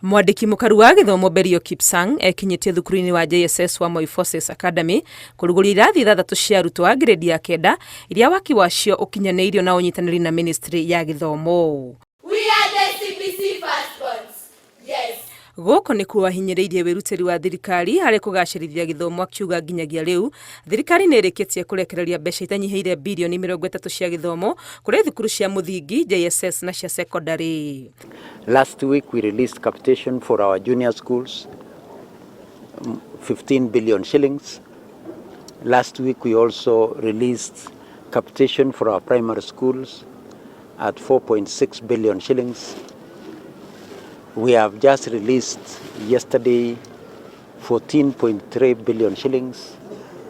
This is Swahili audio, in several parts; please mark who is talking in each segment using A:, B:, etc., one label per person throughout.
A: Mwandiki mũkaru wa gĩthomo Belio Kipsang ekinyitie thukuru-inĩ wa JSS wa Moi Forces Academy kũrugũria irathi 3 cia arutwo a grade ya 9 iria waki wacio ũkinyanĩirio na ũnyitanĩri na ministry ya gĩthomo.
B: We are the CBC firstborns. Yes.
A: Gũkũ nĩ kwahinyĩrĩirie wĩrutĩri wa thirikari harĩ kũgacĩrithia gĩthomo, akiuga nginyagia rĩu thirikari nĩ ĩrĩkĩtie kũrekereria mbeca itanyihĩire birioni 30 cia gĩthomo kũrĩ thukuru cia mũthingi, JSS na cia secondary.
C: Last week we released capitation for our junior schools, 15 billion shillings. Last week we also released capitation for our primary schools at 4.6 billion shillings. We have just released yesterday 14.3 billion shillings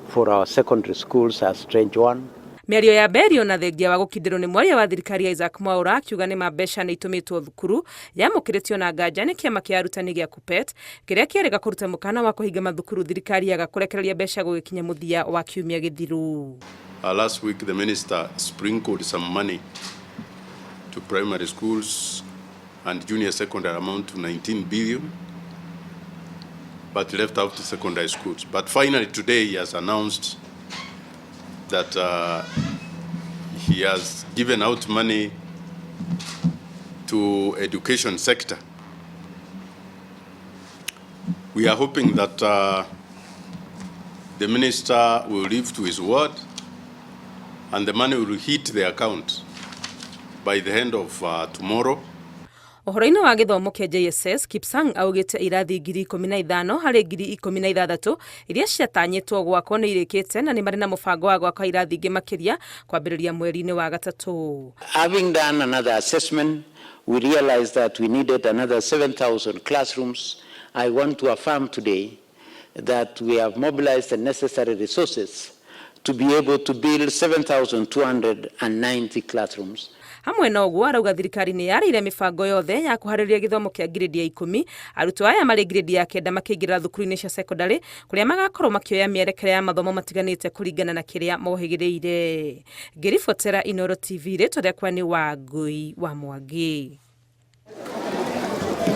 C: for our secondary schools as Tranche 1.
A: Mĩario ya Belio na thengia wa gũkindĩrwo nĩ mwaria wa thirikari Isaac Mwaura akiuga nĩ mbeca nĩ itũmĩtwo thukuru yamũkĩrĩtio na nganja nĩ kĩama kĩa arutani gĩa KUPPET kĩrĩa kĩarega kũruta mũkana wa kũhinga mathukuru, thirikari yaga kũrekereria mbeca gũgĩkinya mũthia wa kiumia gĩthiru.
D: Last week the minister sprinkled some money to primary schools and junior secondary amount to 19 billion, but left out the secondary schools. But finally today he has announced that he has given out money to education sector. We are hoping that the minister will live to his word and the money will hit the account by the end of tomorrow.
A: Ũhoro-inĩ wa gĩthomo kĩa JSS, Kipsang augĩte irathi 15,000 harĩ 16,000 iria ciatanyĩtwo gwakwo nĩ irĩkĩte na nĩ marĩ na mũbango wa gwaka irathi ingĩ makĩria kwambĩrĩria mweri-inĩ wa gatatũ.
C: Having done another assessment, we realized that we needed another 7,000 classrooms. I want to affirm today that we have mobilized the necessary resources to be able to build 7,290 classrooms.
A: Hamwe na ũguo arauga thirikari nĩ yarĩire mĩbango yothe ya kũharĩria gĩthomo kĩa grade ya 10, arutwo aya marĩ grade ya 9 makĩingĩra thukuru-inĩ cia secondary kũrĩa magakorwo makĩoya mĩerekere ya mathomo matiganĩte kũringana na kĩrĩa mohĩgĩrĩire. Ngĩribotera Inooro TV, rĩtwa rĩakwa nĩ Wangui wa Mwangi.